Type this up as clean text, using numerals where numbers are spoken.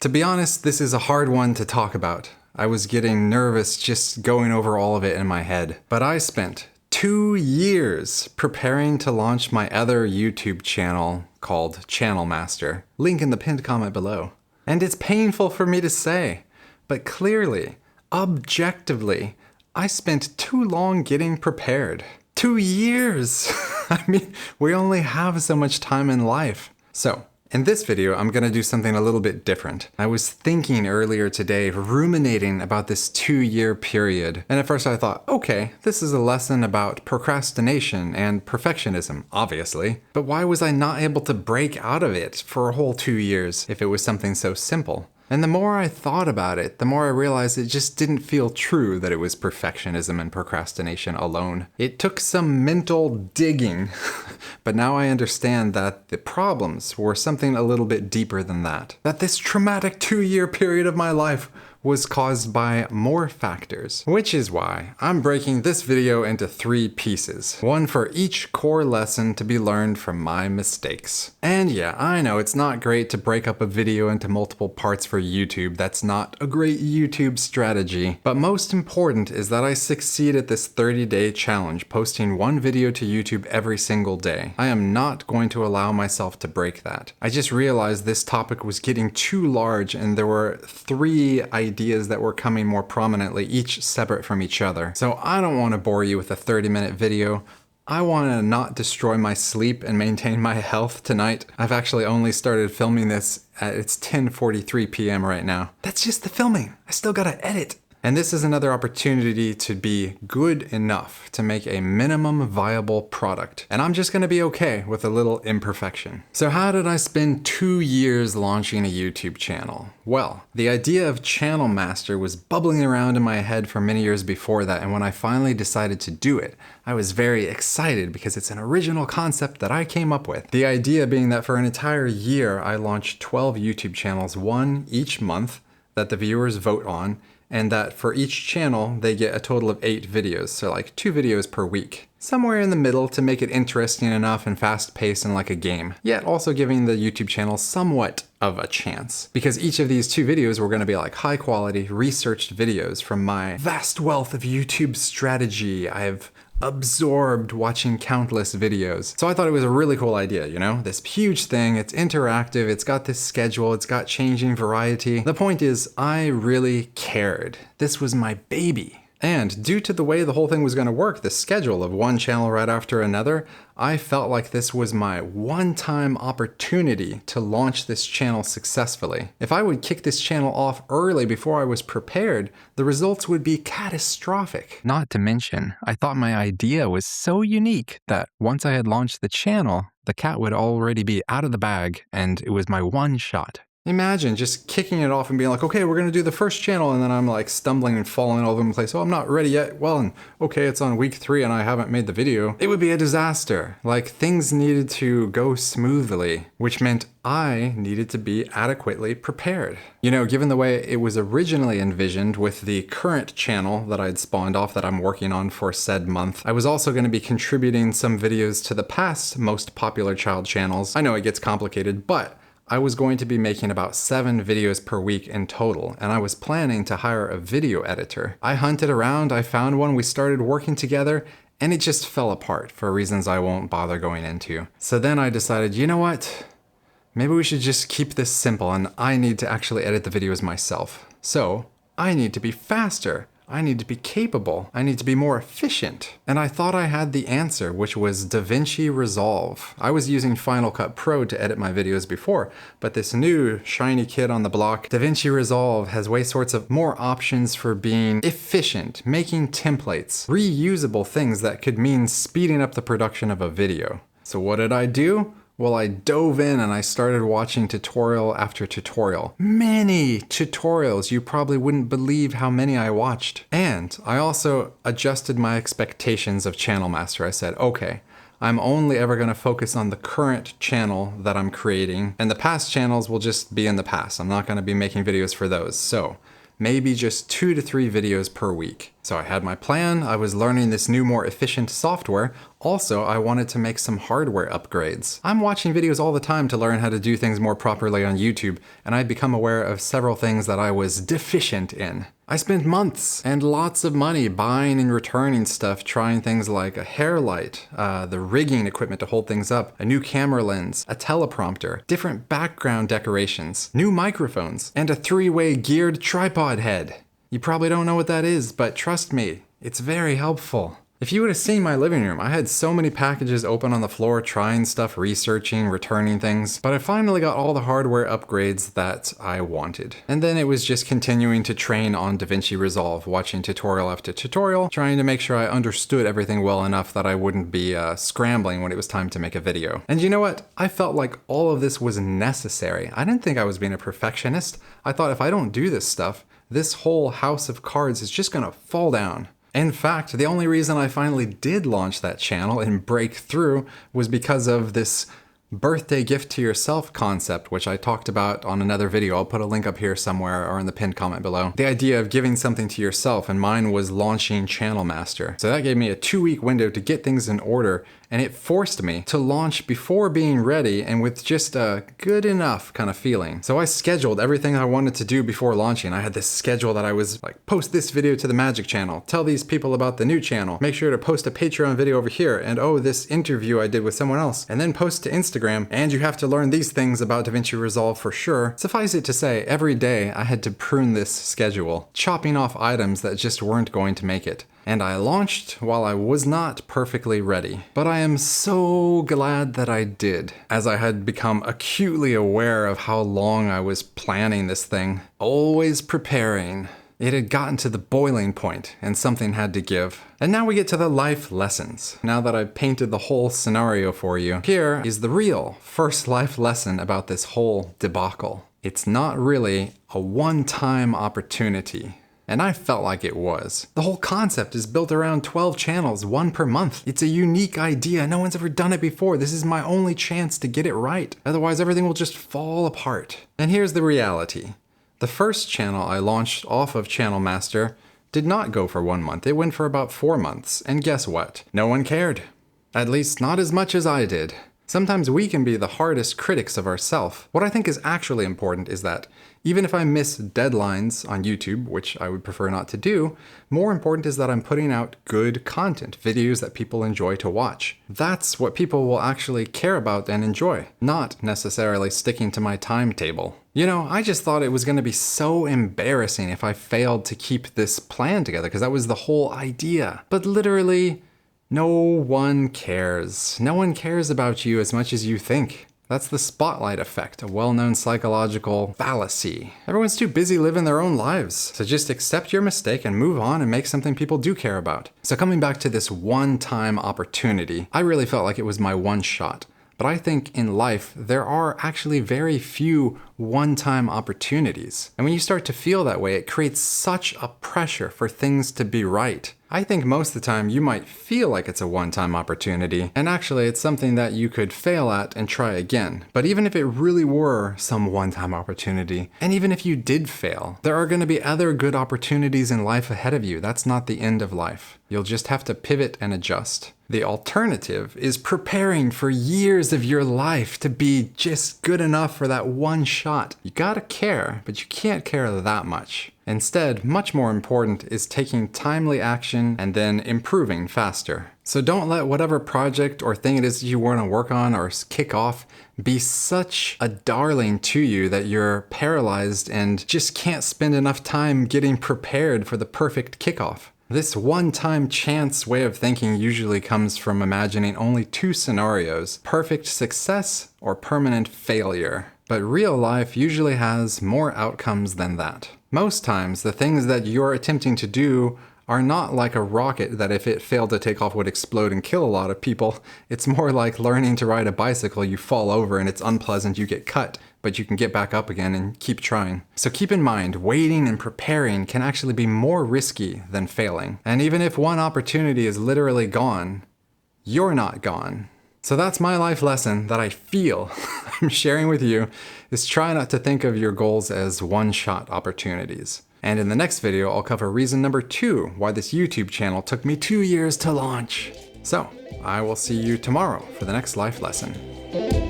To be honest, this is a hard one to talk about. I was getting nervous just going over all of it in my head. But I spent 2 years preparing to launch my other YouTube channel called ChannelMaster. Link in the pinned comment below. And it's painful for me to say, but clearly, objectively, I spent too long getting prepared. 2 years! I mean, we only have so much time in life. So, in this video, I'm gonna do something a little bit different. I was thinking earlier today, ruminating about this 2-year period. And at first I thought, okay, this is a lesson about procrastination and perfectionism, obviously. But why was I not able to break out of it for a whole 2 years if it was something so simple? And the more I thought about it, the more I realized it just didn't feel true that it was perfectionism and procrastination alone. It took some mental digging, but now I understand that the problems were something a little bit deeper than that. That this traumatic 2-year period of my life was caused by more factors. Which is why I'm breaking this video into 3 pieces. One for each core lesson to be learned from my mistakes. And yeah, I know it's not great to break up a video into multiple parts for YouTube. That's not a great YouTube strategy. But most important is that I succeed at this 30-day challenge, posting 1 video to YouTube every single day. I am not going to allow myself to break that. I just realized this topic was getting too large and there were 3 ideas that were coming more prominently, each separate from each other. So I don't want to bore you with a 30-minute video. I want to not destroy my sleep and maintain my health tonight. I've actually only started filming this at it's 10:43 p.m. right now. That's just the filming. I still gotta edit. And this is another opportunity to be good enough to make a minimum viable product. And I'm just gonna be okay with a little imperfection. So how did I spend 2 years launching a YouTube channel? Well, the idea of ChannelMaster was bubbling around in my head for many years before that, and when I finally decided to do it, I was very excited because it's an original concept that I came up with. The idea being that for an entire year, I launched 12 YouTube channels, 1 each month, that the viewers vote on, and that for each channel, they get a total of 8 videos, so like 2 videos per week. Somewhere in the middle to make it interesting enough and fast-paced and like a game, yet also giving the YouTube channel somewhat of a chance. Because each of these 2 videos were gonna be like high-quality, researched videos from my vast wealth of YouTube strategy I've absorbed watching countless videos. So I thought it was a really cool idea, you know? This huge thing, it's interactive, it's got this schedule, it's got changing variety. The point is, I really cared. This was my baby. And due to the way the whole thing was gonna work, the schedule of 1 channel right after another, I felt like this was my one-time opportunity to launch this channel successfully. If I would kick this channel off early before I was prepared, the results would be catastrophic. Not to mention, I thought my idea was so unique that once I had launched the channel, the cat would already be out of the bag and it was my one shot. Imagine just kicking it off and being like, okay, we're gonna do the first channel, and then I'm like stumbling and falling all over the place. Oh, I'm not ready yet. Well, and okay, it's on week 3 and I haven't made the video. It would be a disaster. Like, things needed to go smoothly, which meant I needed to be adequately prepared. You know, given the way it was originally envisioned with the current channel that I'd spawned off that I'm working on for said month, I was also gonna be contributing some videos to the past most popular child channels. I know it gets complicated, but I was going to be making about 7 videos per week in total, and I was planning to hire a video editor. I hunted around, I found one, we started working together, and it just fell apart for reasons I won't bother going into. So then I decided, you know what? Maybe we should just keep this simple, and I need to actually edit the videos myself. So I need to be faster. I need to be capable. I need to be more efficient. And I thought I had the answer, which was DaVinci Resolve. I was using Final Cut Pro to edit my videos before, but this new shiny kid on the block, DaVinci Resolve, has way sorts of more options for being efficient, making templates, reusable things that could mean speeding up the production of a video. So what did I do? Well, I dove in and I started watching tutorial after tutorial. Many tutorials, you probably wouldn't believe how many I watched. And I also adjusted my expectations of ChannelMaster. I said, okay, I'm only ever gonna focus on the current channel that I'm creating, and the past channels will just be in the past. I'm not gonna be making videos for those. So maybe just 2 to 3 videos per week. So I had my plan, I was learning this new, more efficient software. Also, I wanted to make some hardware upgrades. I'm watching videos all the time to learn how to do things more properly on YouTube, and I'd become aware of several things that I was deficient in. I spent months and lots of money buying and returning stuff, trying things like a hair light, the rigging equipment to hold things up, a new camera lens, a teleprompter, different background decorations, new microphones, and a 3-way geared tripod head. You probably don't know what that is, but trust me, it's very helpful. If you would have seen my living room, I had so many packages open on the floor, trying stuff, researching, returning things, but I finally got all the hardware upgrades that I wanted. And then it was just continuing to train on DaVinci Resolve, watching tutorial after tutorial, trying to make sure I understood everything well enough that I wouldn't be scrambling when it was time to make a video. And you know what? I felt like all of this was necessary. I didn't think I was being a perfectionist. I thought if I don't do this stuff, this whole house of cards is just gonna fall down. In fact, the only reason I finally did launch that channel and break through was because of this birthday gift to yourself concept, which I talked about on another video. I'll put a link up here somewhere or in the pinned comment below. The idea of giving something to yourself, and mine was launching ChannelMaster. So that gave me a 2-week window to get things in order, and it forced me to launch before being ready and with just a good enough kind of feeling. So I scheduled everything I wanted to do before launching. I had this schedule that I was like, post this video to the Magic channel, tell these people about the new channel, make sure to post a Patreon video over here, and oh, this interview I did with someone else, and then post to Instagram, and you have to learn these things about DaVinci Resolve for sure. Suffice it to say, every day I had to prune this schedule, chopping off items that just weren't going to make it. And I launched while I was not perfectly ready. But I am so glad that I did, as I had become acutely aware of how long I was planning this thing, always preparing. It had gotten to the boiling point, and something had to give. And now we get to the life lessons. Now that I've painted the whole scenario for you, here is the real first life lesson about this whole debacle. It's not really a one-time opportunity. And I felt like it was. The whole concept is built around 12 channels, 1 per month. It's a unique idea. No one's ever done it before. This is my only chance to get it right. Otherwise, everything will just fall apart. And here's the reality. The first channel I launched off of ChannelMaster did not go for 1 month. It went for about 4 months. And guess what? No one cared. At least not as much as I did. Sometimes we can be the hardest critics of ourselves. What I think is actually important is that even if I miss deadlines on YouTube, which I would prefer not to do, more important is that I'm putting out good content, videos that people enjoy to watch. That's what people will actually care about and enjoy, not necessarily sticking to my timetable. You know, I just thought it was going to be so embarrassing if I failed to keep this plan together, because that was the whole idea. But literally, no one cares. No one cares about you as much as you think. That's the spotlight effect, a well-known psychological fallacy. Everyone's too busy living their own lives. So just accept your mistake and move on and make something people do care about. So coming back to this one-time opportunity, I really felt like it was my one shot. But I think in life, there are actually very few one-time opportunities. And when you start to feel that way, it creates such a pressure for things to be right. I think most of the time you might feel like it's a one-time opportunity, and actually it's something that you could fail at and try again. But even if it really were some one-time opportunity, and even if you did fail, there are going to be other good opportunities in life ahead of you. That's not the end of life. You'll just have to pivot and adjust. The alternative is preparing for years of your life to be just good enough for that one shot. You gotta care, but you can't care that much. Instead, much more important is taking timely action and then improving faster. So don't let whatever project or thing it is you want to work on or kick off be such a darling to you that you're paralyzed and just can't spend enough time getting prepared for the perfect kickoff. This one-time chance way of thinking usually comes from imagining only 2 scenarios: perfect success or permanent failure. But real life usually has more outcomes than that. Most times, the things that you're attempting to do are not like a rocket that if it failed to take off would explode and kill a lot of people. It's more like learning to ride a bicycle. You fall over and it's unpleasant, you get cut, but you can get back up again and keep trying. So keep in mind, waiting and preparing can actually be more risky than failing. And even if one opportunity is literally gone, you're not gone. So that's my life lesson that I feel I'm sharing with you, is try not to think of your goals as one-shot opportunities. And in the next video, I'll cover reason number 2 why this YouTube channel took me 2 years to launch. So, I will see you tomorrow for the next life lesson.